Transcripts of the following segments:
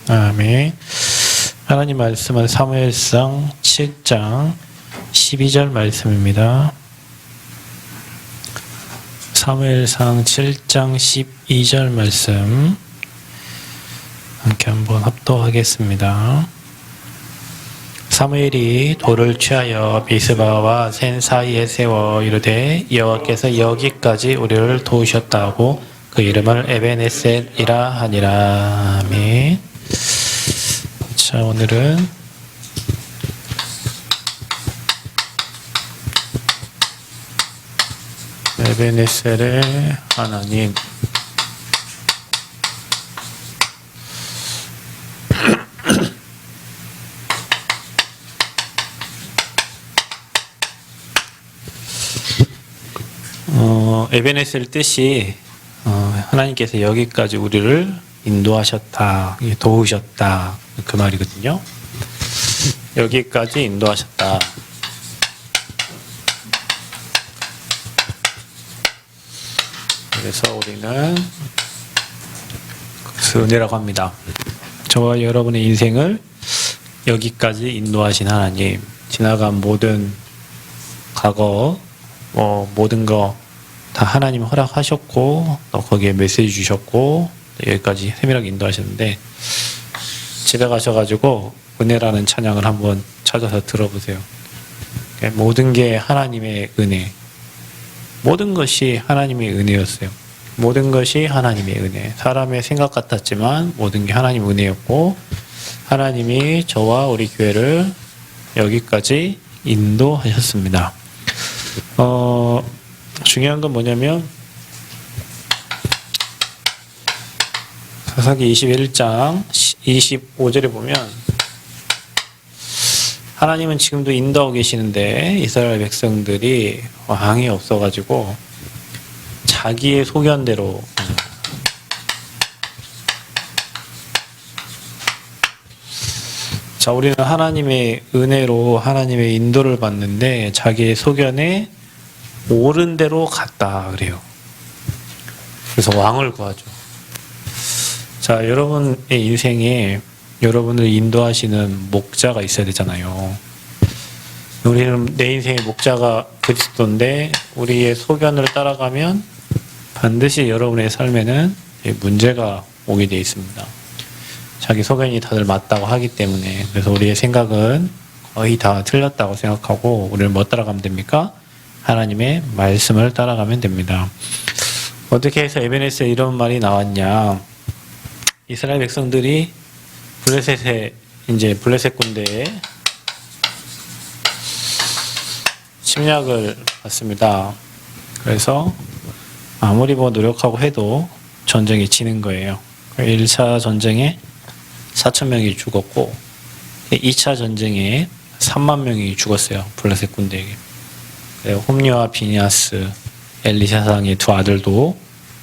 아멘. 하나님 말씀은 사무엘상 7장 12절 말씀입니다. 사무엘상 7장 12절 말씀 함께 한번 합독하겠습니다. 사무엘이 돌을 취하여 미스바와 센 사이에 세워 이르되 여호와께서 여기까지 우리를 도우셨다고 그 이름을 에벤에셀이라 하니라. 아멘. 자, 오늘은 에벤에셀의 하나님. 에벤에셀 뜻이 하나님께서 여기까지 우리를 인도하셨다, 도우셨다 그 말이거든요. 여기까지 인도하셨다. 그래서 우리는 그 은혜라고 합니다. 저와 여러분의 인생을 여기까지 인도하신 하나님, 지나간 모든 과거, 모든 거 다 하나님 허락하셨고 또 거기에 메시지 주셨고 여기까지 세밀하게 인도하셨는데, 집에 가셔가지고 은혜라는 찬양을 한번 찾아서 들어보세요. 모든 게 하나님의 은혜, 모든 것이 하나님의 은혜였어요. 모든 것이 하나님의 은혜. 사람의 생각 같았지만 모든 게 하나님의 은혜였고, 하나님이 저와 우리 교회를 여기까지 인도하셨습니다. 중요한 건 뭐냐면 사사기 21장 25절에 보면 하나님은 지금도 인도하고 계시는데 이스라엘 백성들이 왕이 없어가지고 자기의 소견대로 자, 우리는 하나님의 은혜로 하나님의 인도를 받는데 자기의 소견에 옳은 대로 갔다 그래요. 그래서 왕을 구하죠. 자, 여러분의 인생에 여러분을 인도하시는 목자가 있어야 되잖아요. 우리는 내 인생의 목자가 그리스도인데 우리의 소견을 따라가면 반드시 여러분의 삶에는 문제가 오게 되어 있습니다. 자기 소견이 다들 맞다고 하기 때문에. 그래서 우리의 생각은 거의 다 틀렸다고 생각하고 우리는 뭐 따라가면 됩니까? 하나님의 말씀을 따라가면 됩니다. 어떻게 해서 에벤에셀 이런 말이 나왔냐? 이스라엘 백성들이 블레셋 군대에 침략을 받습니다. 그래서 아무리 노력하고 해도 전쟁이 지는 거예요. 1차 전쟁에 4,000명이 죽었고 2차 전쟁에 3만 명이 죽었어요. 블레셋 군대에게. 홈리와 비니아스, 엘리사상의 두 아들도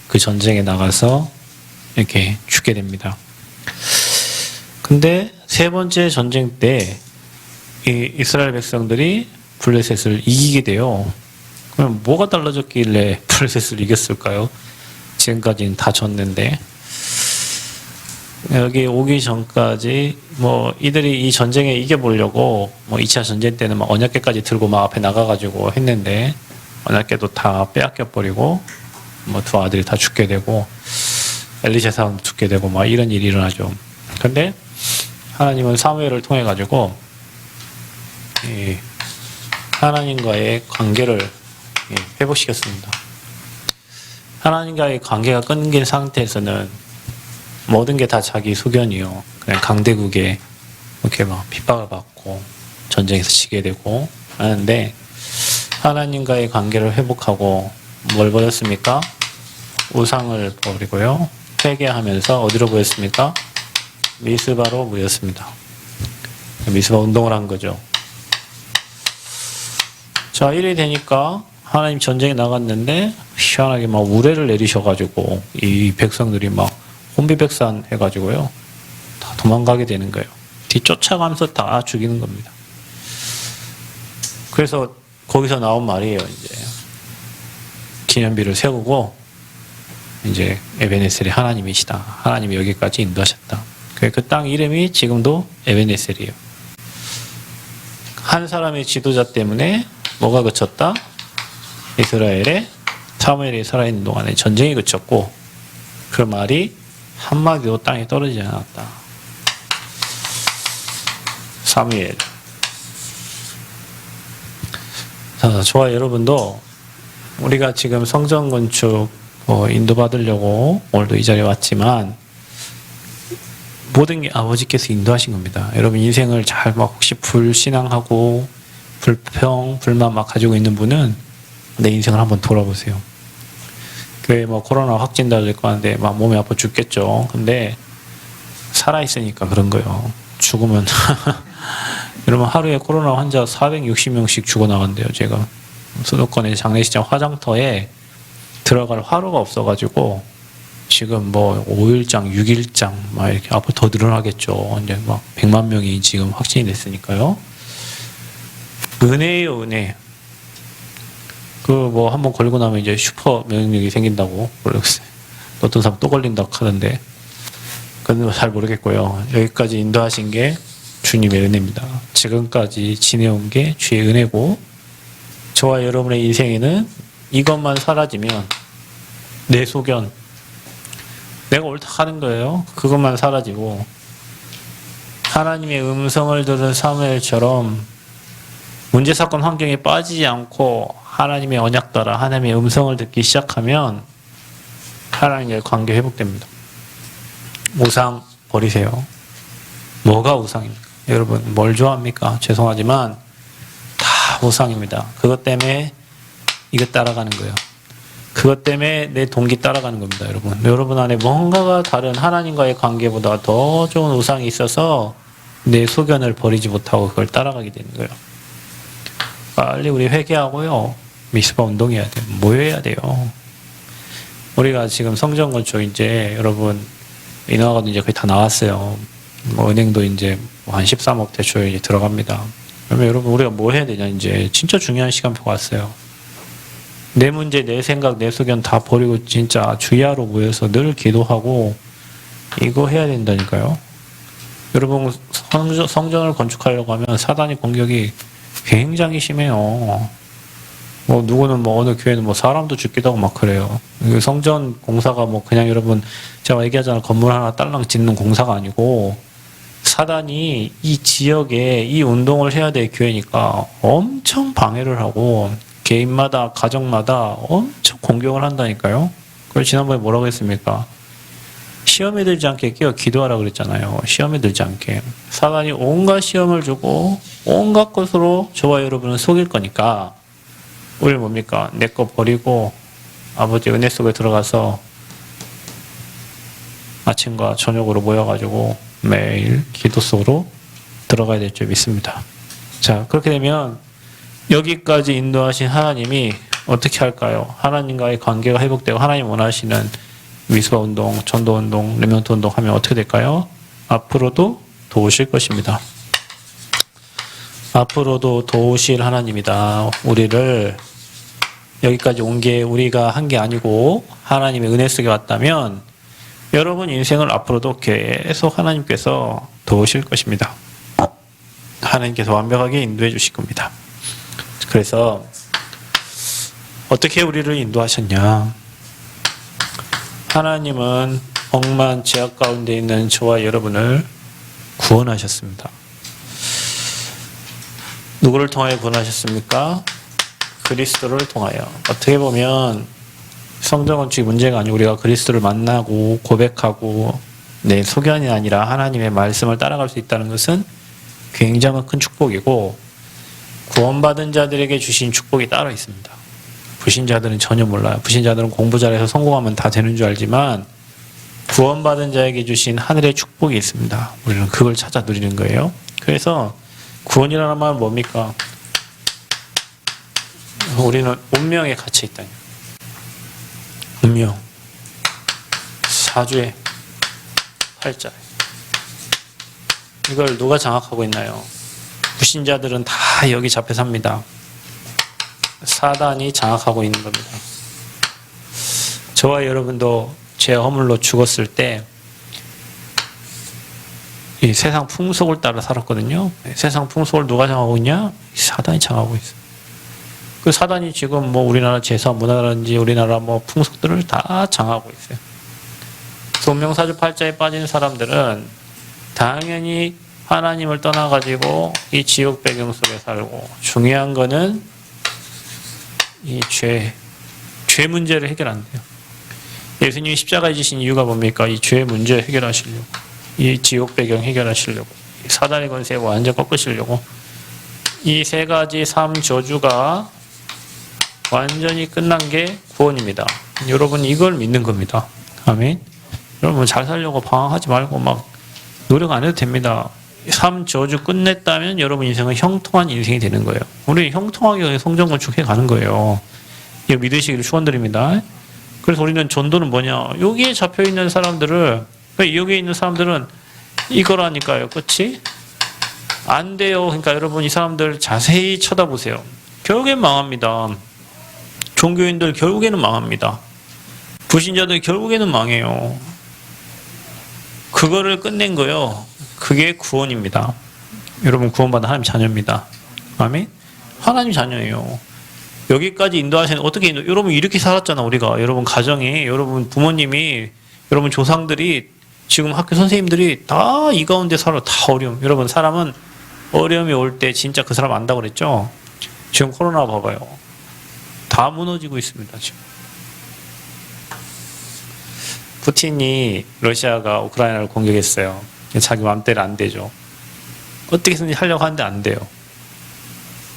그 전쟁에 나가서 이렇게 죽게 됩니다. 근데 세 번째 전쟁 때 이 이스라엘 백성들이 블레셋을 이기게 돼요. 그럼 뭐가 달라졌길래 블레셋을 이겼을까요? 지금까지는 다 졌는데. 여기 오기 전까지 이들이 이 전쟁에 이겨보려고 2차 전쟁 때는 언약궤까지 들고 앞에 나가가지고 했는데 언약궤도 다 빼앗겨버리고 두 아들이 다 죽게 되고 엘리사도 죽게 되고 이런 일이 일어나죠. 근데 하나님은 사무엘을 통해 가지고 하나님과의 관계를 회복시켰습니다. 하나님과의 관계가 끊긴 상태에서는 모든 게 다 자기 소견이요. 그냥 강대국에 이렇게 핍박을 받고 전쟁에서 지게 되고 하는데, 하나님과의 관계를 회복하고 뭘 버렸습니까? 우상을 버리고요. 회개하면서 어디로 모였습니까? 미스바로 모였습니다. 미스바 운동을 한 거죠. 자, 일이 되니까 하나님 전쟁에 나갔는데 희한하게 우레를 내리셔가지고 이 백성들이 혼비백산 해가지고요 다 도망가게 되는 거예요. 뒤쫓아가면서 다 죽이는 겁니다. 그래서 거기서 나온 말이에요. 이제 기념비를 세우고 이제 에벤에셀이 하나님이시다. 하나님이 여기까지 인도하셨다. 그 땅 이름이 지금도 에벤에셀이에요. 한 사람의 지도자 때문에 뭐가 그쳤다? 이스라엘에 사무엘이 살아있는 동안에 전쟁이 그쳤고 그 말이 한마디도 땅에 떨어지지 않았다. 사무엘. 자, 저와 여러분도 우리가 지금 성전 건축 인도받으려고 오늘도 이 자리에 왔지만 모든 게 아버지께서 인도하신 겁니다. 여러분 인생을 잘 막 혹시 불신앙하고 불평, 불만 막 가지고 있는 분은 내 인생을 한번 돌아보세요. 교회 뭐 코로나 확진자 될 거 하는데 막 몸이 아파 죽겠죠. 근데 살아있으니까 그런 거예요. 죽으면 여러분 하루에 코로나 환자 460명씩 죽어나간대요. 제가 수도권의 장례식장 화장터에 들어갈 화로가 없어가지고 지금 뭐 5일장, 6일장 막 이렇게 앞으로 더 늘어나겠죠. 이제 막 100만 명이 지금 확진이 됐으니까요. 은혜예요, 은혜. 그 뭐 한번 걸리고 나면 이제 슈퍼 면역력이 생긴다고 모르겠어요. 어떤 사람 또 걸린다고 하던데 그건 잘 모르겠고요. 여기까지 인도하신 게 주님의 은혜입니다. 지금까지 지내온 게 주의 은혜고 저와 여러분의 인생에는 이것만 사라지면 내 소견 내가 옳다 하는 거예요. 그것만 사라지고 하나님의 음성을 들은 사무엘처럼 문제 사건 환경에 빠지지 않고 하나님의 언약 따라 하나님의 음성을 듣기 시작하면 하나님과의 관계 회복됩니다. 우상 버리세요. 뭐가 우상입니까? 여러분 뭘 좋아합니까? 죄송하지만 다 우상입니다. 그것 때문에 이거 따라가는 거예요. 그것 때문에 내 동기 따라가는 겁니다. 여러분 안에 뭔가가 다른 하나님과의 관계보다 더 좋은 우상이 있어서 내 소견을 버리지 못하고 그걸 따라가게 되는 거예요. 빨리 우리 회개하고요. 미스바 운동해야 돼요. 모여야 돼요. 우리가 지금 성전 건축 이제 여러분 인허가도 이제 거의 다 나왔어요. 뭐 은행도 이제 한 13억 대출 이제 들어갑니다. 그러면 여러분 우리가 뭐 해야 되냐 이제 진짜 중요한 시간표가 왔어요. 내 문제, 내 생각, 내 소견 다 버리고 진짜 주야로 모여서 늘 기도하고 이거 해야 된다니까요. 여러분 성전을 건축하려고 하면 사단의 공격이 굉장히 심해요. 뭐 누구는 뭐 어느 교회는 뭐 사람도 죽기도 하고 막 그래요. 성전 공사가 뭐 그냥 여러분 제가 얘기하잖아요. 건물 하나 딸랑 짓는 공사가 아니고 사단이 이 지역에 이 운동을 해야 될 교회니까 엄청 방해를 하고 개인마다 가정마다 엄청 공격을 한다니까요. 그걸 지난번에 뭐라고 했습니까? 시험에 들지 않게 끼어 기도하라 그랬잖아요. 시험에 들지 않게. 사단이 온갖 시험을 주고 온갖 것으로 저와 여러분을 속일 거니까 우리 뭡니까? 내 거 버리고 아버지 은혜 속에 들어가서 아침과 저녁으로 모여가지고 매일 기도 속으로 들어가야 될 줄 믿습니다. 자, 그렇게 되면 여기까지 인도하신 하나님이 어떻게 할까요? 하나님과의 관계가 회복되고 하나님 원하시는 미스바 운동, 전도 운동, 레멘트 운동 하면 어떻게 될까요? 앞으로도 도우실 것입니다. 앞으로도 도우실 하나님이다. 우리를 여기까지 온 게 우리가 한 게 아니고 하나님의 은혜 속에 왔다면 여러분 인생을 앞으로도 계속 하나님께서 도우실 것입니다. 하나님께서 완벽하게 인도해 주실 겁니다. 그래서 어떻게 우리를 인도하셨냐? 하나님은 억만 죄악 가운데 있는 저와 여러분을 구원하셨습니다. 누구를 통하여 구원하셨습니까? 그리스도를 통하여. 어떻게 보면 성전 건축이 문제가 아니고 우리가 그리스도를 만나고 고백하고 내 소견이 아니라 하나님의 말씀을 따라갈 수 있다는 것은 굉장히 큰 축복이고 구원받은 자들에게 주신 축복이 따로 있습니다. 불신자들은 전혀 몰라요. 불신자들은 공부 잘해서 성공하면 다 되는 줄 알지만 구원받은 자에게 주신 하늘의 축복이 있습니다. 우리는 그걸 찾아 누리는 거예요. 그래서 구원이라는 말은 뭡니까? 우리는 운명에 갇혀 있다. 운명. 사주의 팔자. 이걸 누가 장악하고 있나요? 불신자들은 다 여기 잡혀 삽니다. 사단이 장악하고 있는 겁니다. 저와 여러분도 죄 허물로 죽었을 때 이 세상 풍속을 따라 살았거든요. 세상 풍속을 누가 정하고 있냐? 사단이 정하고 있어요. 그 사단이 지금 뭐 우리나라 제사 문화라든지 우리나라 뭐 풍속들을 다 정하고 있어요. 운명사주팔자에 빠진 사람들은 당연히 하나님을 떠나가지고 이 지옥 배경 속에 살고, 중요한 거는 이 죄 문제를 해결 안 돼요. 예수님이 십자가에 지신 이유가 뭡니까? 이 죄 문제 해결하시려고, 이 지옥 배경 해결하시려고, 사단의 권세 완전 꺾으시려고. 이 세 가지 삶 저주가 완전히 끝난 게 구원입니다. 여러분 이걸 믿는 겁니다. 아멘. 여러분 잘 살려고 방황하지 말고 막 노력 안 해도 됩니다. 삶 저주 끝냈다면 여러분 인생은 형통한 인생이 되는 거예요. 우리 형통하게 성전 건축해 가는 거예요. 이거 믿으시기를 축원드립니다. 그래서 우리는 전도는 뭐냐? 여기에 잡혀 있는 사람들을, 여기에 있는 사람들은 이거라니까요. 끝이 안 돼요. 그러니까 여러분 이 사람들 자세히 쳐다보세요. 결국엔 망합니다. 종교인들 결국에는 망합니다. 불신자들 결국에는 망해요. 그거를 끝낸 거요. 그게 구원입니다. 여러분 구원받은 하나님 자녀입니다. 아멘? 하나님 자녀예요. 여기까지 인도하시는, 어떻게 인도, 여러분 이렇게 살았잖아, 우리가. 여러분 가정이, 여러분 부모님이, 여러분 조상들이, 지금 학교 선생님들이 다 이 가운데 살아. 다 어려움. 여러분 사람은 어려움이 올 때 진짜 그 사람 안다고 그랬죠? 지금 코로나 봐봐요. 다 무너지고 있습니다, 지금. 푸틴이, 러시아가 우크라이나를 공격했어요. 자기 맘대로 안 되죠. 어떻게든지 하려고 하는데 안 돼요.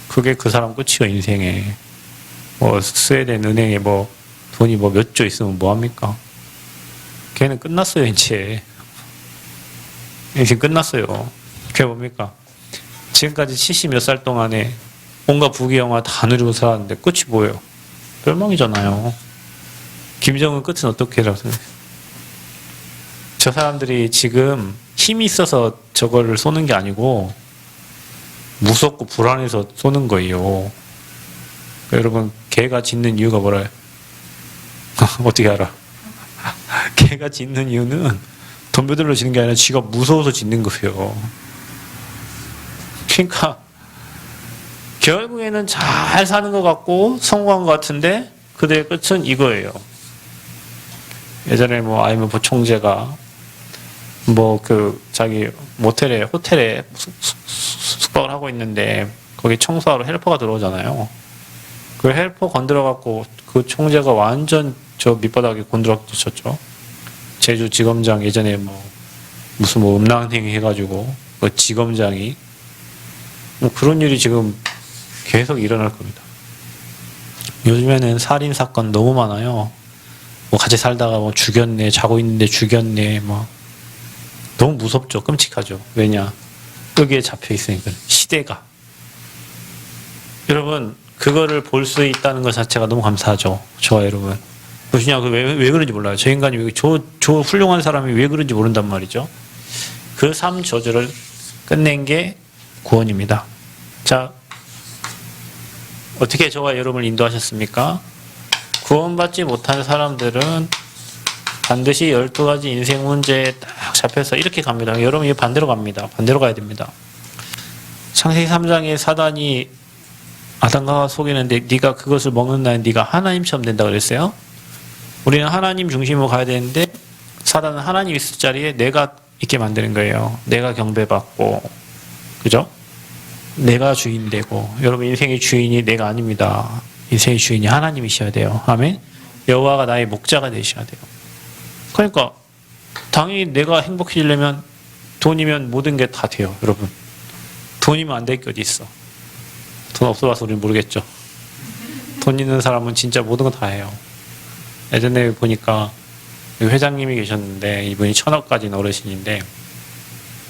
그게 그 사람 끝이요, 인생에. 뭐 스웨덴 은행에 뭐 돈이 뭐 몇 조 있으면 뭐 합니까? 걔는 끝났어요, 이제. 인생 끝났어요. 그게 뭡니까? 지금까지 70 몇 살 동안에 온갖 부귀영화 다 누리고 살았는데 끝이 뭐예요? 멸망이잖아요. 김정은 끝은 어떻게 라고 생각해요? 저 사람들이 지금 힘이 있어서 저거를 쏘는 게 아니고 무섭고 불안해서 쏘는 거예요. 여러분 개가 짖는 이유가 뭐라요? 어떻게 알아? 개가 짖는 이유는 덤벼들러 짖는 게 아니라 지가 무서워서 짖는 거예요. 그러니까 결국에는 잘 사는 것 같고 성공한 것 같은데 그들의 끝은 이거예요. 예전에 뭐 IMF 총재가 뭐 그 자기 호텔에 숙박을 하고 있는데 거기 청소하러 헬퍼가 들어오잖아요. 그 헬퍼 건드려갖고 그 총재가 완전 저 밑바닥에 곤드락졌죠. 제주지검장 예전에 무슨 음란행위 해가지고 그 지검장이 그런 일이 지금 계속 일어날 겁니다. 요즘에는 살인 사건 너무 많아요. 같이 살다가 죽였네, 자고 있는데 죽였네, 너무 무섭죠, 끔찍하죠. 왜냐? 여기에 잡혀 있으니까 시대가. 여러분 그거를 볼 수 있다는 것 자체가 너무 감사하죠. 저와 여러분. 무엇이냐, 왜 그런지 몰라요. 저 인간이 저 훌륭한 사람이 왜 그런지 모른단 말이죠. 그 삶 저주를 끝낸 게 구원입니다. 자, 어떻게 저와 여러분을 인도하셨습니까? 구원받지 못한 사람들은 반드시 12가지 인생 문제에 딱 잡혀서 이렇게 갑니다. 여러분 이게 반대로 갑니다. 반대로 가야 됩니다. 창세기 3장에 사단이 아담과 속이는데 네가 그것을 먹는 날 네가 하나님처럼 된다고 그랬어요. 우리는 하나님 중심으로 가야 되는데 사단은 하나님 있을 자리에 내가 있게 만드는 거예요. 내가 경배받고, 그죠? 내가 주인 되고. 여러분 인생의 주인이 내가 아닙니다. 인생의 주인이 하나님이셔야 돼요. 아멘. 여호와가 나의 목자가 되셔야 돼요. 그러니까 당연히 내가 행복해지려면 돈이면 모든 게 다 돼요. 여러분 돈이면 안 될 게 어디 있어. 돈 없어봐서 우리는 모르겠죠. 돈 있는 사람은 진짜 모든 거 다 해요. 예전에 보니까 회장님이 계셨는데 이분이 1000억 가진 어르신인데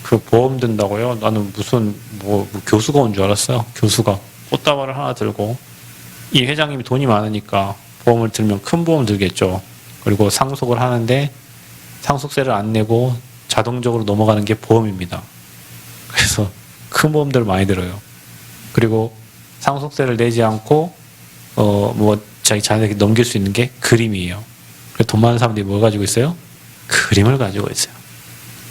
그 보험 든다고요? 나는 무슨 교수가 온 줄 알았어요. 교수가 꽃다발을 하나 들고, 이 회장님이 돈이 많으니까 보험을 들면 큰 보험 들겠죠. 그리고 상속을 하는데 상속세를 안 내고 자동적으로 넘어가는 게 보험입니다. 그래서 큰 보험들을 많이 들어요. 그리고 상속세를 내지 않고 자기 자녀에게 넘길 수 있는 게 그림이에요. 그래서 돈 많은 사람들이 뭘 가지고 있어요? 그림을 가지고 있어요.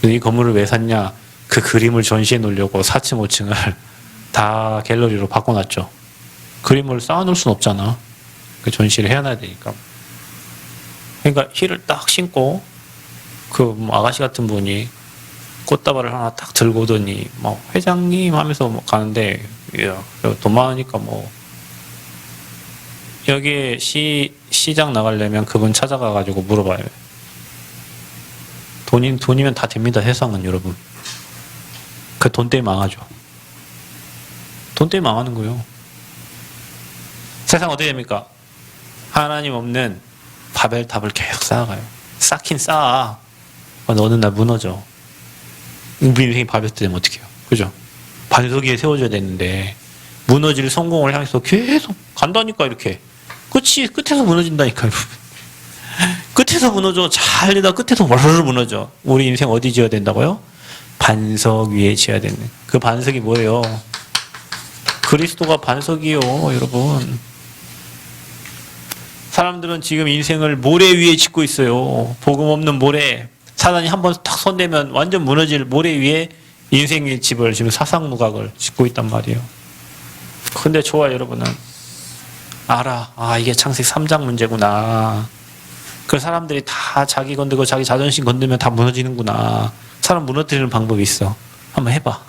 이 건물을 왜 샀냐? 그 그림을 전시해 놓으려고 4층, 5층을 다 갤러리로 바꿔놨죠. 그림을 쌓아놓을 순 없잖아. 그 전시를 해놔야 되니까. 그러니까 힐을 딱 신고 그 아가씨 같은 분이 꽃다발을 하나 딱 들고 오더니 뭐 회장님 하면서 뭐 가는데, 야, 돈 많으니까 뭐 여기에 시장 나가려면 그분 찾아가가지고 물어봐요. 돈이면 다 됩니다. 세상은 여러분. 그 돈 때문에 망하죠. 돈 때문에 망하는 거예요. 세상 어떻게 됩니까? 하나님 없는 바벨탑을 계속 쌓아가요. 쌓긴 쌓아. 너는 날 무너져. 우리 인생이 바벨탑 되면 어떡해요? 그죠? 반석 위에 세워줘야 되는데 무너질 성공을 향해서 계속 간다니까. 이렇게 끝에서 무너진다니까요. 끝에서 무너져. 잘 되다 끝에서 와르르 무너져. 우리 인생 어디 지어야 된다고요? 반석 위에 지어야 되는. 그 반석이 뭐예요? 그리스도가 반석이요, 여러분. 사람들은 지금 인생을 모래 위에 짓고 있어요. 복음 없는 모래. 사단이 한번 탁 손대면 완전 무너질 모래 위에 인생의 집을, 지금 사상무각을 짓고 있단 말이에요. 근데 좋아, 여러분은. 알아. 아, 이게 창세기 3장 문제구나. 그 사람들이 다 자기 건들고 자기 자존심 건들면 다 무너지는구나. 사람 무너뜨리는 방법이 있어. 한번 해봐.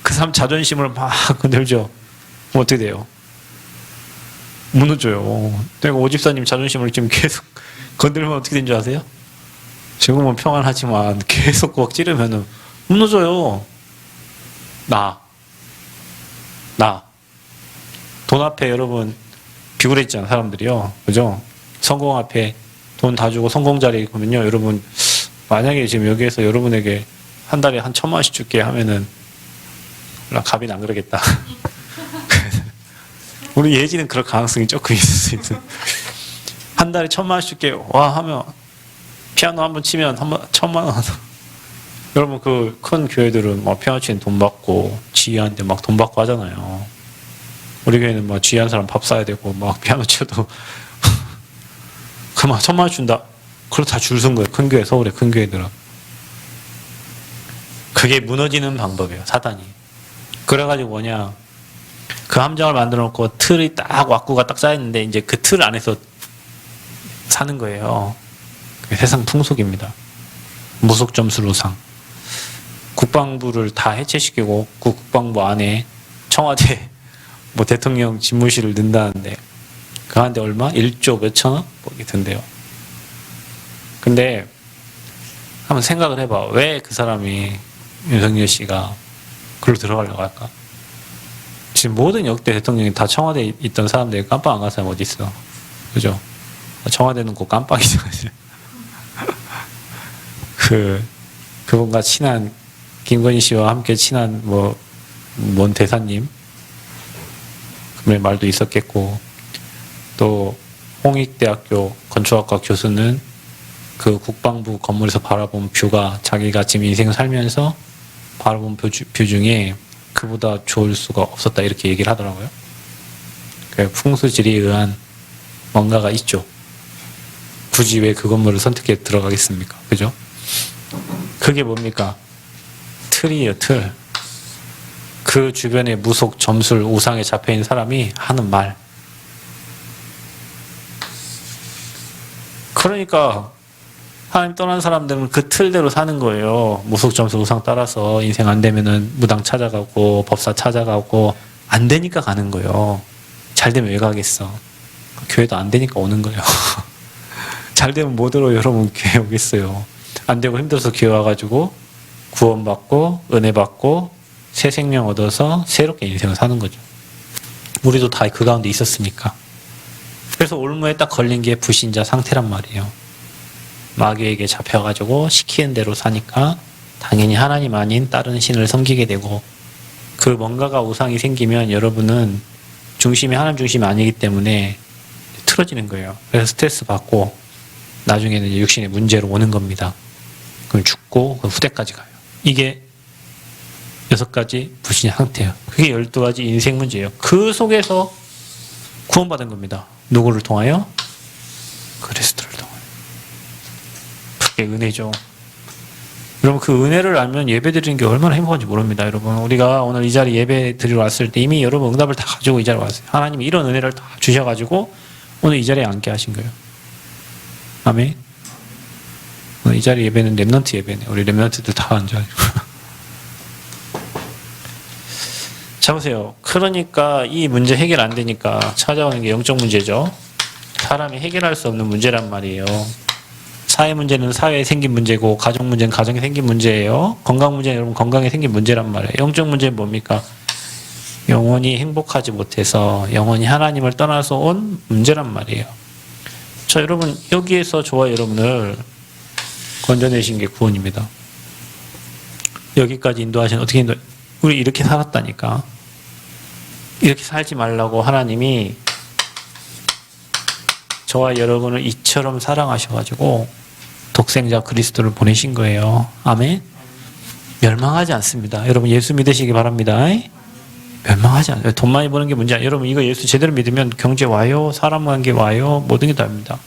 그 사람 자존심을 막 건들죠. 그럼 어떻게 돼요? 무너져요. 내가 오집사님 자존심을 지금 계속 건들면 어떻게 된 줄 아세요? 지금은 평안하지만 계속 꽉 찌르면 무너져요. 돈 앞에 여러분 비굴했잖아, 사람들이요. 그죠? 성공 앞에 돈 다 주고 성공 자리에 있거든요. 여러분, 만약에 지금 여기에서 여러분에게 한 달에 한 1,000만원씩 줄게 하면은, 갑이는 안 그러겠다. 우리 예지는 그럴 가능성이 조금 있을 수 있는. 한 달에 1,000만원씩 줄게. 와, 하면, 피아노 한번 치면 1,000만원. 여러분, 그 큰 교회들은 막 피아노 치는 돈 받고, 지휘하는데 막 돈 받고 하잖아요. 우리 교회는 막 지휘한 사람 밥 사야 되고, 막 피아노 쳐도, 그만 1,000만원 준다. 그걸 다 줄 선 거예요. 큰 교회, 서울의 큰 교회들은. 그게 무너지는 방법이에요, 사단이. 그래가지고 뭐냐. 그 함정을 만들어 놓고 틀이 딱 왁구가 딱 쌓였는데 이제 그 틀 안에서 사는 거예요. 그게 세상 풍속입니다. 무속점술 우상. 국방부를 다 해체시키고 그 국방부 안에 청와대 뭐 대통령 집무실을 넣는다는데 그 한데 얼마? 1조 몇천원? 뭐 이게 든대요. 근데 한번 생각을 해봐. 왜 그 사람이 윤석열 씨가 글로 들어가려고 할까? 지금 모든 역대 대통령이 다 청와대에 있던 사람들이 깜빵 안 간 사람 어디 있어? 그죠? 청와대는 꼭 깜빵이죠. 그분과 친한 김건희 씨와 함께 친한 뭔 대사님 그분의 말도 있었겠고, 또 홍익대학교 건축학과 교수는 그 국방부 건물에서 바라본 뷰가 자기가 지금 인생 살면서 바라본 뷰 중에 그보다 좋을 수가 없었다, 이렇게 얘기를 하더라고요. 그 풍수지리에 의한 뭔가가 있죠. 굳이 왜 그 건물을 선택해 들어가겠습니까? 그죠? 그게 뭡니까? 틀이에요, 틀. 그 주변에 무속, 점술, 우상에 잡혀있는 사람이 하는 말. 그러니까 하나님 떠난 사람들은 그 틀대로 사는 거예요. 무속, 점술, 우상 따라서 인생 안 되면은 무당 찾아가고 법사 찾아가고, 안 되니까 가는 거예요. 잘 되면 왜 가겠어? 교회도 안 되니까 오는 거예요. 잘 되면 못 들어. 여러분 교회 오겠어요. 안 되고 힘들어서 교회 와가지고 구원받고 은혜 받고 새 생명 얻어서 새롭게 인생을 사는 거죠. 우리도 다 그 가운데 있었으니까. 그래서 올무에 딱 걸린 게 불신자 상태란 말이에요. 마귀에게 잡혀가지고 시키는 대로 사니까 당연히 하나님 아닌 다른 신을 섬기게 되고, 그 뭔가가 우상이 생기면 여러분은 중심이 하나님 중심이 아니기 때문에 틀어지는 거예요. 그래서 스트레스 받고 나중에는 이제 육신의 문제로 오는 겁니다. 그럼 죽고 후대까지 가요. 이게 6가지 불신의 상태예요. 그게 12가지 인생 문제예요. 그 속에서 구원받은 겁니다. 누구를 통하여? 그리스도를 통하여. 그게 은혜죠. 여러분 그 은혜를 알면 예배 드리는 게 얼마나 행복한지 모릅니다. 여러분 우리가 오늘 이 자리 예배 드리러 왔을 때 이미 여러분 응답을 다 가지고 이 자리에 왔어요. 하나님이 이런 은혜를 다 주셔가지고 오늘 이 자리에 앉게 하신 거예요. 아멘. 오늘 이 자리 예배는 렘넌트 예배네. 우리 렘넌트들 다 앉아가지고. 자 보세요. 그러니까 이 문제 해결 안 되니까 찾아오는 게 영적 문제죠. 사람이 해결할 수 없는 문제란 말이에요. 사회 문제는 사회에 생긴 문제고 가정 문제는 가정에 생긴 문제예요. 건강 문제는 여러분 건강에 생긴 문제란 말이에요. 영적 문제는 뭡니까? 영원히 행복하지 못해서 영원히 하나님을 떠나서 온 문제란 말이에요. 자 여러분 여기에서 저와 여러분을 건져내신 게 구원입니다. 여기까지 인도하신 어떻게 인도? 우리 이렇게 살았다니까. 이렇게 살지 말라고 하나님이 저와 여러분을 이처럼 사랑하셔가지고 독생자 그리스도를 보내신 거예요. 아멘. 멸망하지 않습니다. 여러분 예수 믿으시기 바랍니다. 멸망하지 않아요. 돈 많이 버는 게 문제 아니에요. 여러분 이거 예수 제대로 믿으면 경제 와요. 사람 관계 와요. 모든 게 다입니다.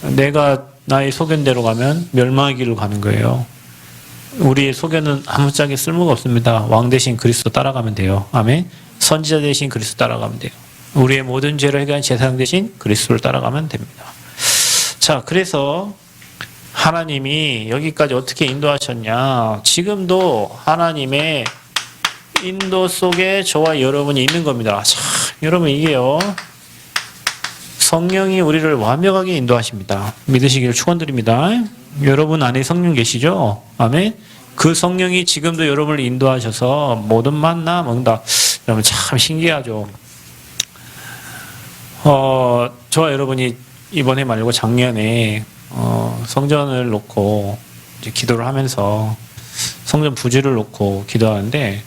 내가 나의 소견대로 가면 멸망의 길로 가는 거예요. 우리의 소견은 아무짝에 쓸모가 없습니다. 왕 대신 그리스도 따라가면 돼요. 아멘. 선지자 대신 그리스도 따라가면 돼요. 우리의 모든 죄를 해결한 제사장 대신 그리스도를 따라가면 됩니다. 자, 그래서 하나님이 여기까지 어떻게 인도하셨냐? 지금도 하나님의 인도 속에 저와 여러분이 있는 겁니다. 자, 여러분 이게요. 성령이 우리를 완벽하게 인도하십니다. 믿으시기를 축원드립니다. 여러분 안에 성령 계시죠? 아멘. 그 성령이 지금도 여러분을 인도하셔서 모든 만나 먹는다. 여러분 참 신기하죠. 저와 여러분이 이번에 말고 작년에 성전을 놓고 이제 기도를 하면서 성전 부지를 놓고 기도하는데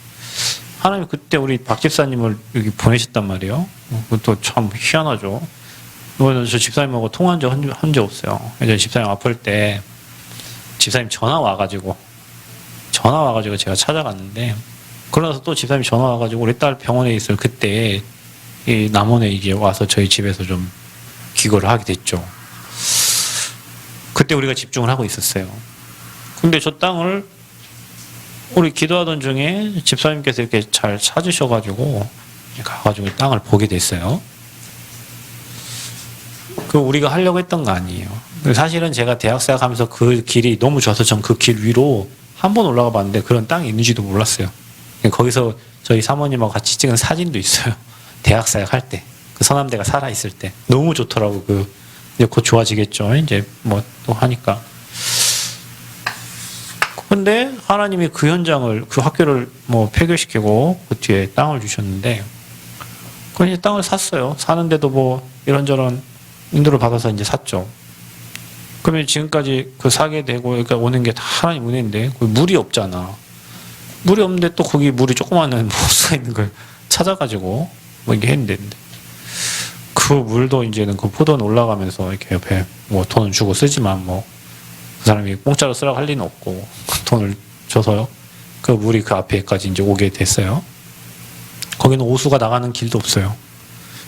하나님 그때 우리 박 집사님을 여기 보내셨단 말이에요. 그것도 참 희한하죠. 이거는 저 집사님하고 통화한 적 한 적 없어요. 예전에 집사님 아플 때 집사님 전화 와가지고 제가 찾아갔는데 그러고 나서 또 집사님이 전화 와가지고 우리 딸 병원에 있을 그때 이 남원에 이게 와서 저희 집에서 좀 기거를 하게 됐죠. 그때 우리가 집중을 하고 있었어요. 근데 저 땅을 우리 기도하던 중에 집사님께서 이렇게 잘 찾으셔가지고 가가지고 땅을 보게 됐어요. 그 우리가 하려고 했던 거 아니에요. 사실은 제가 대학생 하면서 그 길이 너무 좋아서 전 그 길 위로 한 번 올라가 봤는데 그런 땅이 있는지도 몰랐어요. 거기서 저희 사모님하고 같이 찍은 사진도 있어요. 대학사역 할 때. 그 서남대가 살아있을 때. 너무 좋더라고. 이제 곧 좋아지겠죠. 이제 뭐 또 하니까. 근데 하나님이 그 현장을, 그 학교를 뭐 폐교시키고 그 뒤에 땅을 주셨는데, 그 이제 땅을 샀어요. 사는데도 뭐 이런저런 인도를 받아서 이제 샀죠. 그러면 지금까지 그 사게 되고 여기까지 오는 게 다 하나님 은혜인데, 거기 물이 없잖아. 물이 없는데 또 거기 물이 조그마한 호수가 있는 걸 찾아가지고 뭐 이게 했는데, 그 물도 이제는 그 포도원 올라가면서 이렇게 옆에 뭐 돈은 주고 쓰지만 뭐 그 사람이 공짜로 쓰라고 할 리는 없고 돈을 줘서요. 그 물이 그 앞에까지 이제 오게 됐어요. 거기는 오수가 나가는 길도 없어요.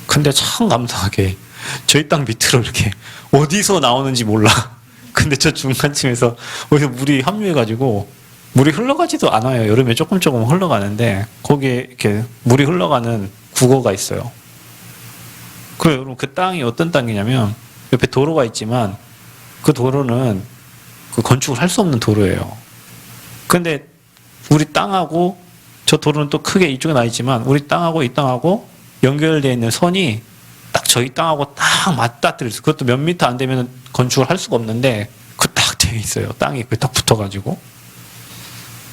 근데 참 감사하게 저희 땅 밑으로 이렇게 어디서 나오는지 몰라. 근데 저 중간쯤에서 어디서 물이 합류해가지고 물이 흘러가지도 않아요. 여름에 조금 흘러가는데 거기에 이렇게 물이 흘러가는 구거가 있어요. 그래요. 여러분 그 땅이 어떤 땅이냐면 옆에 도로가 있지만 그 도로는 그 건축을 할 수 없는 도로예요. 근데 우리 땅하고 저 도로는 또 크게 이쪽에 나 있지만 우리 땅하고 이 땅하고 연결되어 있는 선이 딱 저희 땅하고 딱 맞닿뜨려 있어요. 그것도 몇 미터 안 되면 건축을 할 수가 없는데 그 딱 되어 있어요. 땅이 딱 붙어가지고.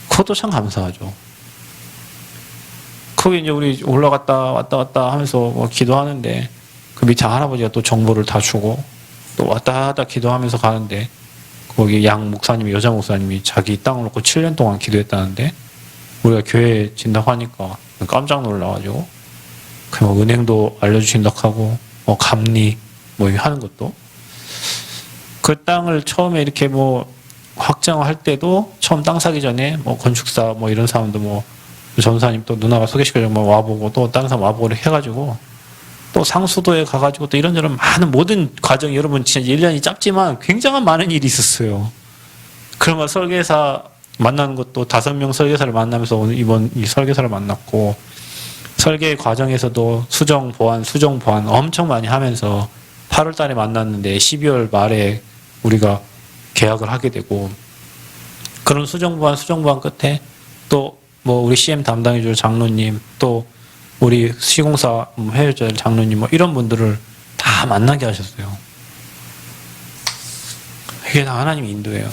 그것도 참 감사하죠. 거기 이제 우리 올라갔다 왔다 갔다 하면서 뭐 기도하는데 그 밑에 할아버지가 또 정보를 다 주고 또 왔다 갔다 기도하면서 가는데 거기 양 목사님이, 여자 목사님이 자기 땅을 놓고 7년 동안 기도했다는데 우리가 교회 진다고 하니까 깜짝 놀라가지고 뭐 은행도 알려주신다고 하고 뭐 감리 뭐 하는 것도 그 땅을 처음에 이렇게 뭐 확정할 때도 처음 땅 사기 전에 뭐 건축사 뭐 이런 사람도 뭐 전사님 또 누나가 소개시켜주고 뭐 와보고 또 다른 사람 와보고 이렇게 해가지고 또 상수도에 가가지고 또 이런저런 많은 모든 과정이 여러분 진짜 1년이 짧지만 굉장한 많은 일이 있었어요. 그러면 설계사 만나는 것도 5명 설계사를 만나면서 오늘 이번 이 설계사를 만났고, 설계 과정에서도 수정 보완 엄청 많이 하면서 8월 달에 만났는데 12월 말에 우리가 계약을 하게 되고, 그런 수정 보완 끝에 또 뭐 우리 CM 담당해줄 장로님, 또 우리 시공사 해줄 장로님, 뭐 이런 분들을 다 만나게 하셨어요. 이게 다 하나님의 인도예요.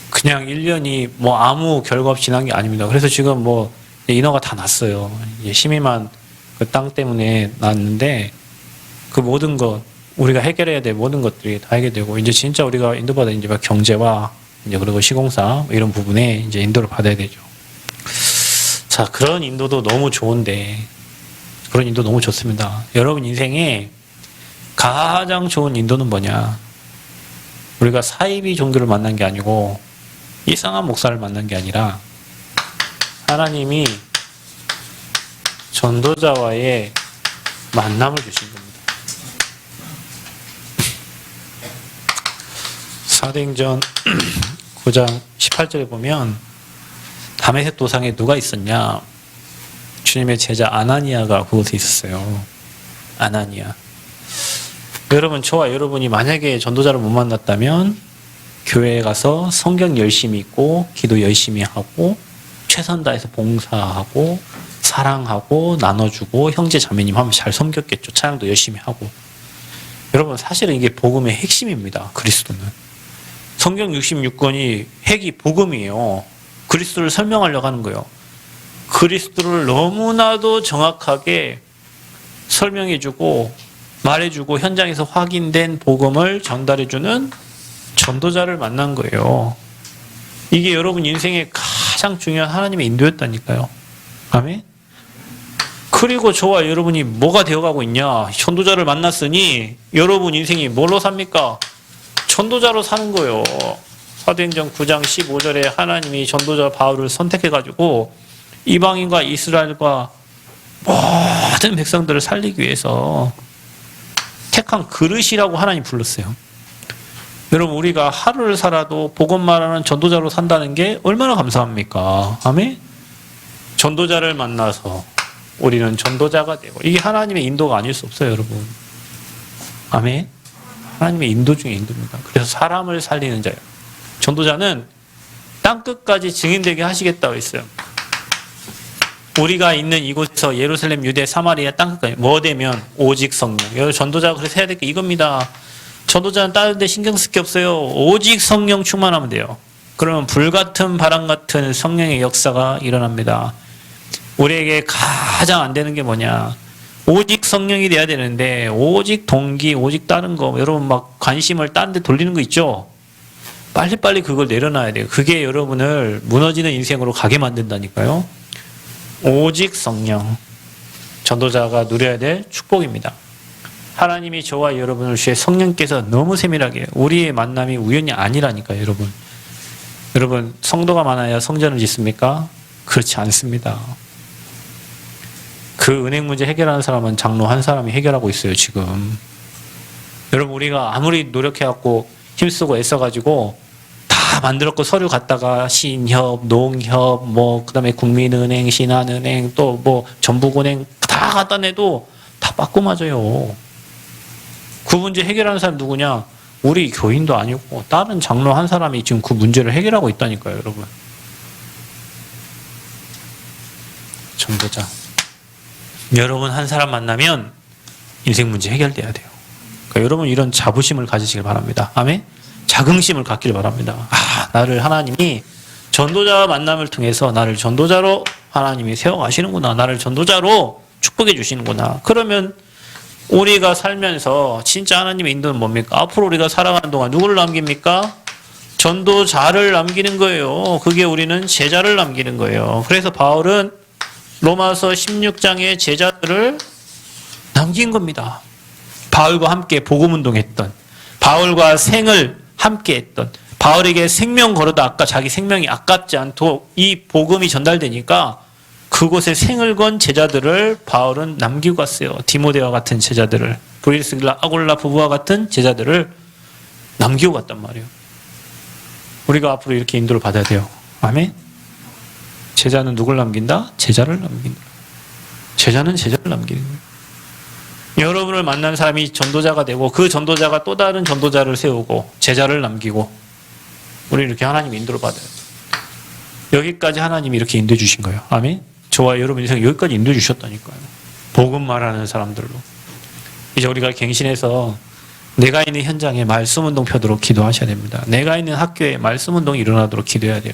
그냥 1년이 뭐 아무 결과 없이 지난 게 아닙니다. 그래서 지금 뭐 인허가 다 났어요. 심의만 그 땅 때문에 났는데, 그 모든 것, 우리가 해결해야 될 모든 것들이 다 해결되고, 이제 진짜 우리가 인도받아 이제 경제와 이제 그리고 시공사 뭐 이런 부분에 이제 인도를 받아야 되죠. 자, 그런 인도도 너무 좋은데, 그런 인도 너무 좋습니다. 여러분 인생에 가장 좋은 인도는 뭐냐? 우리가 사이비 종교를 만난 게 아니고 이상한 목사를 만난 게 아니라 하나님이 전도자와의 만남을 주신 겁니다. 사도행전 9장 18절에 보면 다메섹 도상에 누가 있었냐? 주님의 제자 아나니아가 그곳에 있었어요. 아나니아. 여러분, 저와 여러분이 만약에 전도자를 못 만났다면 교회에 가서 성경 열심히 읽고 기도 열심히 하고 최선 다해서 봉사하고 사랑하고 나눠주고 형제 자매님 하면 잘 섬겼겠죠. 찬양도 열심히 하고. 여러분, 사실은 이게 복음의 핵심입니다. 그리스도는. 성경 66권이 핵이 복음이에요. 그리스도를 설명하려고 하는 거예요. 그리스도를 너무나도 정확하게 설명해주고 말해주고 현장에서 확인된 복음을 전달해주는 전도자를 만난 거예요. 이게 여러분 인생의 가장 중요한 하나님의 인도였다니까요. 아멘? 그리고 저와 여러분이 뭐가 되어가고 있냐? 전도자를 만났으니 여러분 인생이 뭘로 삽니까? 전도자로 사는 거예요. 사도행전 9장 15절에 하나님이 전도자 바울을 선택해가지고 이방인과 이스라엘과 모든 백성들을 살리기 위해서 택한 그릇이라고 하나님 불렀어요. 여러분, 우리가 하루를 살아도 복음 말하는 전도자로 산다는 게 얼마나 감사합니까? 아멘? 전도자를 만나서 우리는 전도자가 되고, 이게 하나님의 인도가 아닐 수 없어요, 여러분. 아멘? 하나님의 인도 중에 인도입니다. 그래서 사람을 살리는 자예요. 전도자는 땅끝까지 증인되게 하시겠다고 했어요. 우리가 있는 이곳에서 예루살렘, 유대, 사마리아 땅끝까지 뭐 되면 오직 성령. 여러분, 전도자가 그래서 해야 될 게 이겁니다. 전도자는 다른 데 신경 쓸 게 없어요. 오직 성령 충만하면 돼요. 그러면 불같은 바람 같은 성령의 역사가 일어납니다. 우리에게 가장 안 되는 게 뭐냐? 오직 성령이 돼야 되는데 오직 동기, 오직 다른 거, 여러분 막 관심을 다른 데 돌리는 거 있죠? 빨리빨리 그걸 내려놔야 돼요. 그게 여러분을 무너지는 인생으로 가게 만든다니까요. 오직 성령. 전도자가 누려야 될 축복입니다. 하나님이 저와 여러분을 주의 성령께서 너무 세밀하게, 우리의 만남이 우연이 아니라니까요, 여러분. 여러분, 성도가 많아야 성전을 짓습니까? 그렇지 않습니다. 그 은행 문제 해결하는 사람은 장로 한 사람이 해결하고 있어요, 지금. 여러분, 우리가 아무리 노력해갖고 힘쓰고 애써가지고 다 만들었고 서류 갖다가 신협, 농협, 뭐 그다음에 국민은행, 신한은행, 또 뭐 전북은행 다 갖다 내도 다 빠꾸 맞아요. 그 문제 해결하는 사람 누구냐? 우리 교인도 아니고 다른 장로 한 사람이 지금 그 문제를 해결하고 있다니까요, 여러분. 전도자. 여러분 한 사람 만나면 인생 문제 해결돼야 돼요. 그러니까 여러분 이런 자부심을 가지시길 바랍니다. 아멘? 자긍심을 갖기를 바랍니다. 아, 나를 하나님이 전도자와 만남을 통해서 나를 전도자로 하나님이 세워가시는구나. 나를 전도자로 축복해 주시는구나. 그러면 우리가 살면서 진짜 하나님의 인도는 뭡니까? 앞으로 우리가 살아가는 동안 누구를 남깁니까? 전도자를 남기는 거예요. 그게 우리는 제자를 남기는 거예요. 그래서 바울은 로마서 16장의 제자들을 남긴 겁니다. 바울과 함께 복음운동했던, 바울과 생을 함께했던, 바울에게 생명 걸어도 아까 자기 생명이 아깝지 않도록 이 복음이 전달되니까 그곳에 생을 건 제자들을 바울은 남기고 갔어요. 디모데와 같은 제자들을, 브리스길라, 아골라 부부와 같은 제자들을 남기고 갔단 말이에요. 우리가 앞으로 이렇게 인도를 받아야 돼요. 아멘? 제자는 누굴 남긴다? 제자를 남긴다. 제자는 제자를 남기는 거예요. 여러분을 만난 사람이 전도자가 되고 그 전도자가 또 다른 전도자를 세우고 제자를 남기고 우리 이렇게 하나님 인도를 받아요. 여기까지 하나님이 이렇게 인도해 주신 거예요. 아멘? 저와 여러분 인생 여기까지 인도해 주셨다니까요. 복음 말하는 사람들로. 이제 우리가 갱신해서 내가 있는 현장에 말씀운동 펴도록 기도하셔야 됩니다. 내가 있는 학교에 말씀운동이 일어나도록 기도해야 돼요.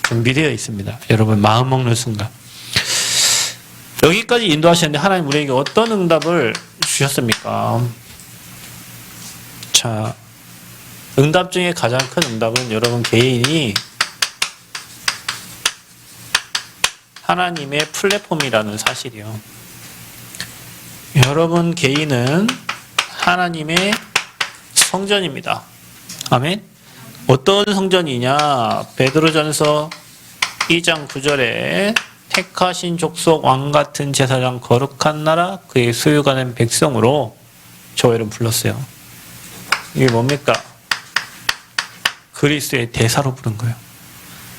준비되어 있습니다. 여러분 마음 먹는 순간. 여기까지 인도하셨는데 하나님 우리에게 어떤 응답을 주셨습니까? 자, 응답 중에 가장 큰 응답은 여러분 개인이 하나님의 플랫폼이라는 사실이요. 여러분 개인은 하나님의 성전입니다. 아멘. 어떤 성전이냐? 베드로전서 2장 9절에 택하신 족속 왕 같은 제사장 거룩한 나라 그의 소유가 된 백성으로 저와 여러분 불렀어요. 이게 뭡니까? 그리스도의 대사로 부른 거예요.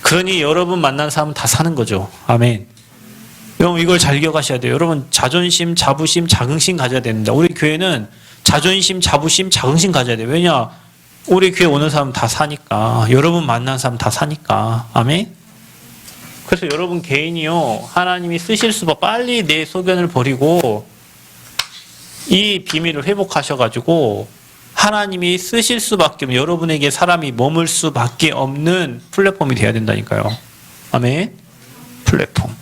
그러니 여러분 만난 사람은 다 사는 거죠. 아멘. 여러분 이걸 잘 기억하셔야 돼요. 여러분 자존심, 자부심, 자긍심 가져야 됩니다. 우리 교회는 자존심, 자부심, 자긍심 가져야 돼요. 왜냐? 우리 교회 오는 사람 다 사니까. 여러분 만난 사람 다 사니까. 아멘. 그래서 여러분 개인이요. 하나님이 쓰실 수밖에 빨리 내 소견을 버리고 이 비밀을 회복하셔가지고 하나님이 쓰실 수밖에 없는 여러분에게 사람이 머물 수밖에 없는 플랫폼이 돼야 된다니까요. 아멘. 플랫폼.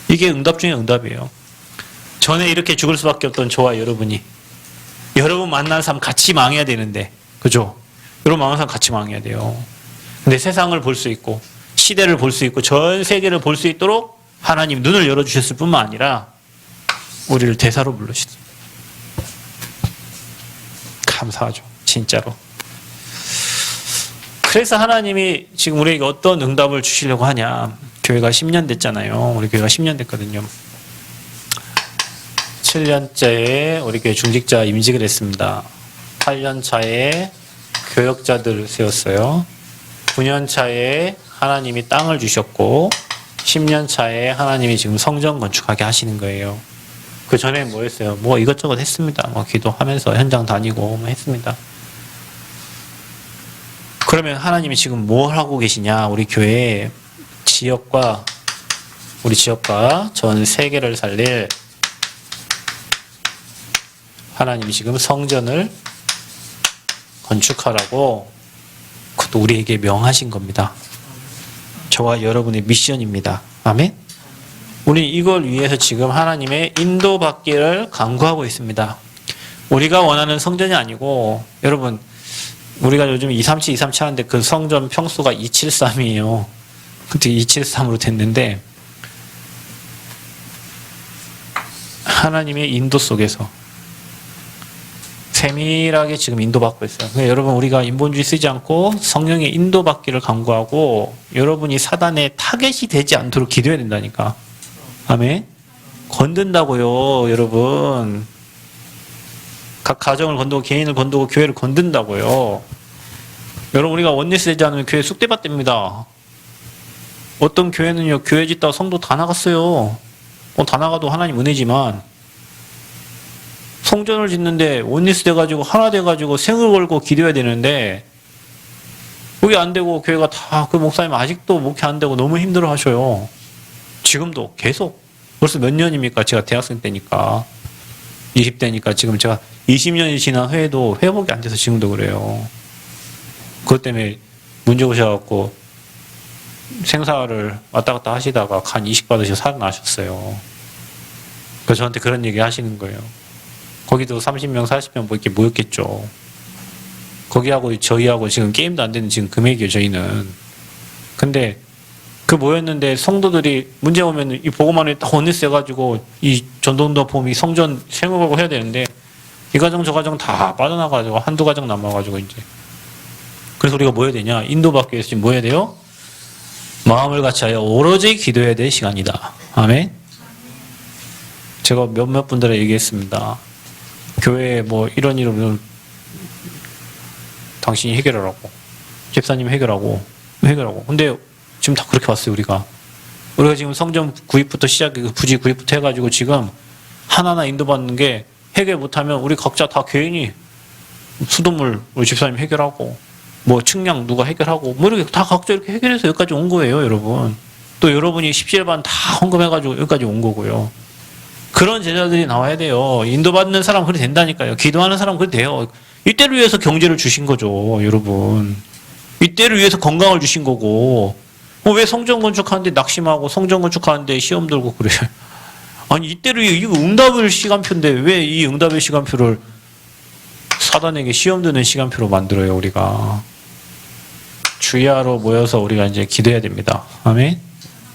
이게 응답 중에 응답이에요. 전에 이렇게 죽을 수밖에 없던 저와 여러분이 여러분 만난 사람 같이 망해야 되는데 그죠? 여러분 만난 사람 같이 망해야 돼요. 근데 세상을 볼 수 있고 시대를 볼 수 있고 전 세계를 볼 수 있도록 하나님 눈을 열어주셨을 뿐만 아니라 우리를 대사로 불러주셨어요. 감사하죠. 진짜로. 그래서 하나님이 지금 우리에게 어떤 응답을 주시려고 하냐. 교회가 10년 됐잖아요. 우리 교회가 10년 됐거든요. 7년째에 우리 교회 중직자 임직을 했습니다. 8년 차에 교역자들을 세웠어요. 9년 차에 하나님이 땅을 주셨고 10년 차에 하나님이 지금 성전 건축하게 하시는 거예요. 그 전에 뭐 했어요? 뭐 이것저것 했습니다. 뭐 기도하면서 현장 다니고 뭐 했습니다. 그러면 하나님이 지금 뭘 하고 계시냐? 우리 교회 지역과 우리 지역과 전 세계를 살릴 하나님이 지금 성전을 건축하라고 그것도 우리에게 명하신 겁니다. 저와 여러분의 미션입니다. 아멘? 우리 이걸 위해서 지금 하나님의 인도받기를 간구하고 있습니다. 우리가 원하는 성전이 아니고 여러분 우리가 요즘 237 하는데 그 성전 평수가 273이에요. 그때 273으로 됐는데 하나님의 인도 속에서 세밀하게 지금 인도받고 있어요. 그러니까 여러분 우리가 인본주의 쓰지 않고 성령의 인도받기를 간구하고 여러분이 사단의 타겟이 되지 않도록 기도해야 된다니까. 아멘. 건든다고요, 여러분. 각 가정을 건드고 개인을 건드고 교회를 건든다고요. 여러분 우리가 원리스 되지 않으면 교회 쑥대밭됩니다. 어떤 교회는요 교회 짓다가 성도 다 나갔어요. 다 나가도 하나님 은혜지만 성전을 짓는데 원리스 돼가지고 하나 돼가지고 생을 걸고 기도해야 되는데 그게 안 되고 교회가 다 그 목사님 아직도 목회 안 되고 너무 힘들어 하셔요. 지금도 계속 벌써 몇 년입니까? 제가 대학생 때니까 20대니까 지금 제가 20년이 지난 후에도 회복이 안 돼서 지금도 그래요. 그것 때문에 문제 오셔갖고 생사를 왔다 갔다 하시다가 간 이식 받으셔서 살아나셨어요. 그래서 저한테 그런 얘기 하시는 거예요. 거기도 30명, 40명 뭐 이렇게 모였겠죠. 거기하고 저희하고 지금 게임도 안 되는 지금 금액이에요, 저희는. 근데 그 모였는데 성도들이 문제 오면 이 보고만을 딱 원리스 해가지고 이 전도운동 폼이 성전 생각하고 해야 되는데 이 가정 저 가정 다 빠져나가지고 한두 가정 남아가지고 이제 그래서 우리가 뭐 해야 되냐? 인도받기 위해서 지금 뭐 해야 돼요? 마음을 같이하여 오로지 기도해야 될 시간이다. 아멘. 제가 몇몇 분들에 얘기했습니다. 교회에 뭐 이런 당신이 해결하라고 집사님 해결하고 해결하고. 근데 지금 다 그렇게 왔어요, 우리가 지금 성전 구입부터 부지 구입부터 해가지고 지금 하나하나 인도받는 게 해결 못하면 우리 각자 다 개인이 수돗물 우리 집사님 해결하고 뭐 측량 누가 해결하고 뭐 이렇게 다 각자 이렇게 해결해서 여기까지 온 거예요, 여러분. 또 여러분이 십시일반 다 헌금해가지고 여기까지 온 거고요. 그런 제자들이 나와야 돼요. 인도받는 사람 그래 된다니까요. 기도하는 사람 그래 돼요. 이때를 위해서 경제를 주신 거죠, 여러분. 이때를 위해서 건강을 주신 거고. 왜 성전 건축하는데 낙심하고 성전 건축하는데 시험 들고 그래? 아니 이때를 위해 이거 응답의 시간표인데 왜 이 응답의 시간표를 사단에게 시험 드는 시간표로 만들어요, 우리가. 주야로 모여서 우리가 이제 기도해야 됩니다. 아멘?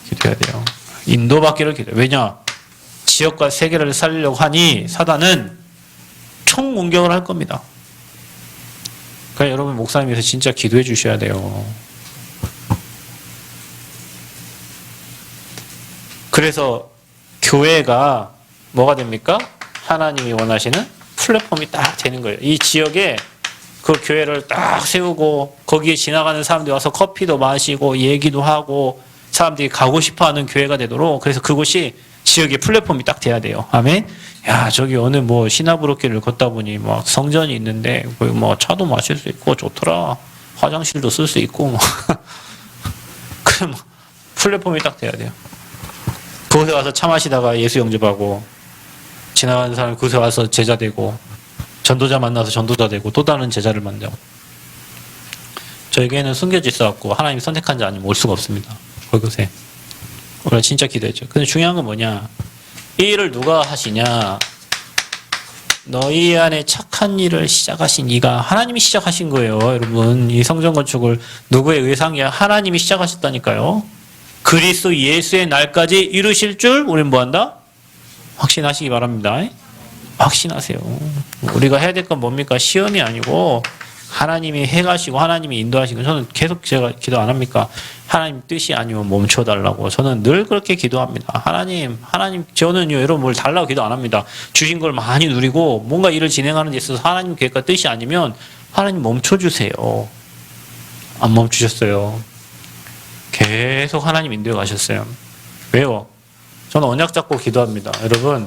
기도해야 돼요. 인도받기를 기도해요. 왜냐? 지역과 세계를 살리려고 하니 사단은 총공격을 할 겁니다. 그러니까 여러분 목사님께서 진짜 기도해 주셔야 돼요. 그래서 교회가 뭐가 됩니까? 하나님이 원하시는 플랫폼이 딱 되는 거예요. 이 지역에 그 교회를 딱 세우고 거기에 지나가는 사람들이 와서 커피도 마시고 얘기도 하고 사람들이 가고 싶어하는 교회가 되도록, 그래서 그곳이 지역의 플랫폼이 딱 돼야 돼요. 아멘. 야, 저기 어느 뭐 시나브로길을 걷다 보니 막 성전이 있는데 거기 뭐 차도 마실 수 있고 좋더라. 화장실도 쓸 수 있고. 그럼 플랫폼이 딱 돼야 돼요. 그곳에 와서 차 마시다가 예수 영접하고 지나가는 사람이 그곳에 와서 제자 되고 전도자 만나서 전도자 되고 또 다른 제자를 만나고. 저에게는 숨겨져 있어갖고 하나님이 선택한 자 아니면 올 수가 없습니다. 그곳에. 우리가 진짜 기도했죠. 근데 중요한 건 뭐냐? 이 일을 누가 하시냐? 너희 안에 착한 일을 시작하신 이가 하나님이 시작하신 거예요. 여러분, 이 성전 건축을 누구의 의상이야? 하나님이 시작하셨다니까요. 그리스도 예수의 날까지 이루실 줄 우리는 뭐한다? 확신하시기 바랍니다. 확신하세요. 우리가 해야 될 건 뭡니까? 시험이 아니고 하나님이 해가시고 하나님이 인도하시고. 저는 계속 제가 기도 안 합니까? 하나님 뜻이 아니면 멈춰달라고. 저는 늘 그렇게 기도합니다. 하나님, 저는요, 여러분 뭘 달라고 기도 안 합니다. 주신 걸 많이 누리고 뭔가 일을 진행하는 데 있어서 하나님 계획과 뜻이 아니면 하나님 멈춰주세요. 안 멈추셨어요. 계속 하나님 인도해 가셨어요. 왜요? 저는 언약 잡고 기도합니다. 여러분,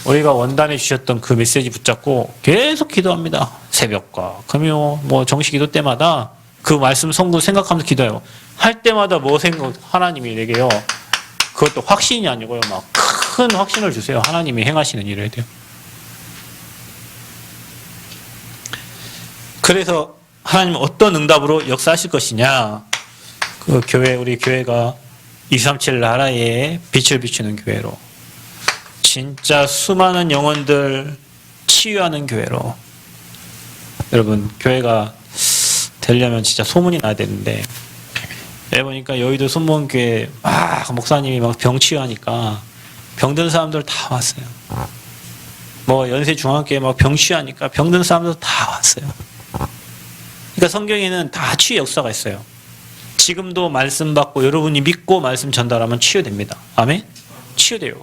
우리가 원단에 주셨던 그 메시지 붙잡고 계속 기도합니다. 새벽과 금요, 뭐 정식 기도 때마다 그 말씀 성구 생각하면서 기도해요. 할 때마다 뭐 생각, 하나님이 내게요. 그것도 확신이 아니고요. 막 큰 확신을 주세요. 하나님이 행하시는 일에 대해. 그래서 하나님은 어떤 응답으로 역사하실 것이냐. 그 교회, 우리 교회가 237 나라에 빛을 비추는 교회로, 진짜 수많은 영혼들 치유하는 교회로. 여러분, 교회가 되려면 진짜 소문이 나야 되는데, 보니까 여의도 순복음교회 막 목사님이 막 병 치유하니까 병든 사람들 다 왔어요. 뭐 연세 중앙교회 막 병 치유하니까 병든 사람들 다 왔어요. 그러니까 성경에는 다 치유 역사가 있어요. 지금도 말씀 받고 여러분이 믿고 말씀 전달하면 치유됩니다. 아멘? 치유돼요.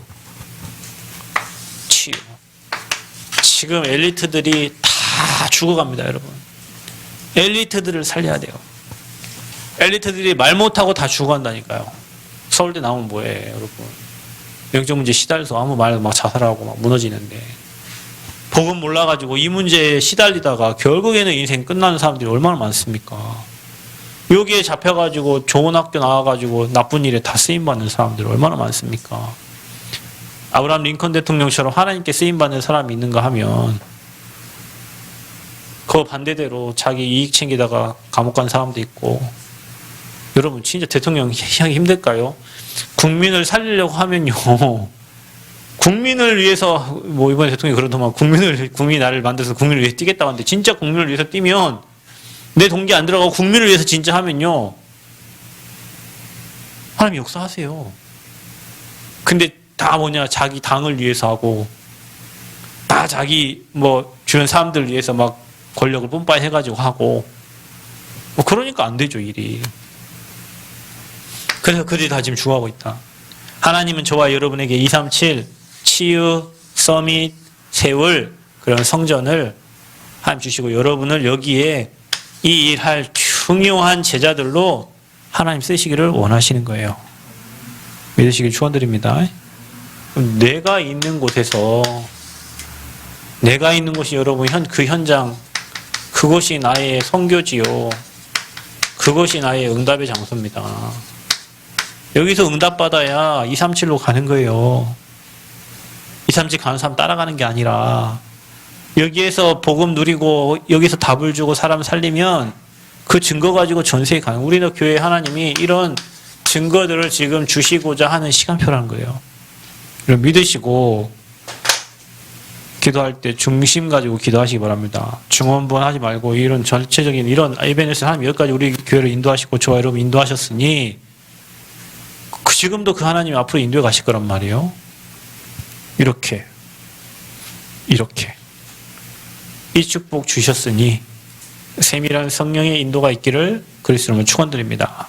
치유. 지금 엘리트들이 다 죽어갑니다, 여러분. 엘리트들을 살려야 돼요. 엘리트들이 말 못하고 다 죽어간다니까요. 서울대 나오면 뭐해, 여러분. 영적 문제 시달려서 아무 말 막 자살하고 막 무너지는데. 복음 몰라가지고 이 문제에 시달리다가 결국에는 인생 끝나는 사람들이 얼마나 많습니까? 여기에 잡혀가지고 좋은 학교 나와가지고 나쁜 일에 다 쓰임받는 사람들 얼마나 많습니까? 아브라함 링컨 대통령처럼 하나님께 쓰임받는 사람이 있는가 하면 그 반대대로 자기 이익 챙기다가 감옥 간 사람도 있고. 여러분 진짜 대통령 하기 힘들까요? 국민을 살리려고 하면요, 국민을 위해서, 뭐 이번에 대통령이 그러더만 국민이 나를 만들어서 국민을 위해서 뛰겠다고 하는데, 진짜 국민을 위해서 뛰면 내 동기 안 들어가고 국민을 위해서 진짜 하면요, 하나님 역사하세요. 근데 다 뭐냐, 자기 당을 위해서 하고 다 자기 뭐 주변 사람들 위해서 막 권력을 뿜빠이 해가지고 하고, 뭐 그러니까 안 되죠, 일이. 그래서 그들이 다 지금 죽어가고 있다. 하나님은 저와 여러분에게 237 치유, 서밋, 세울 그런 성전을 하나님 주시고, 여러분을 여기에 이 일할 중요한 제자들로 하나님 쓰시기를 원하시는 거예요. 믿으시길 축원드립니다. 내가 있는 곳에서, 내가 있는 곳이 여러분 그 현장, 그것이 나의 선교지요. 그것이 나의 응답의 장소입니다. 여기서 응답받아야 237로 가는 거예요. 237 가는 사람 따라가는 게 아니라 여기에서 복음 누리고 여기서 답을 주고 사람 살리면 그 증거 가지고 전세에 가는, 우리는 교회 하나님이 이런 증거들을 지금 주시고자 하는 시간표라는 거예요. 믿으시고 기도할 때 중심 가지고 기도하시기 바랍니다. 중원부원 하지 말고 이런 전체적인 이런 에베네스 하나님 여기까지 우리 교회를 인도하시고 저와 여러분 인도하셨으니 지금도 그 하나님이 앞으로 인도해 가실 거란 말이에요. 이렇게 이 축복 주셨으니 세밀한 성령의 인도가 있기를 그리스도로 축원드립니다.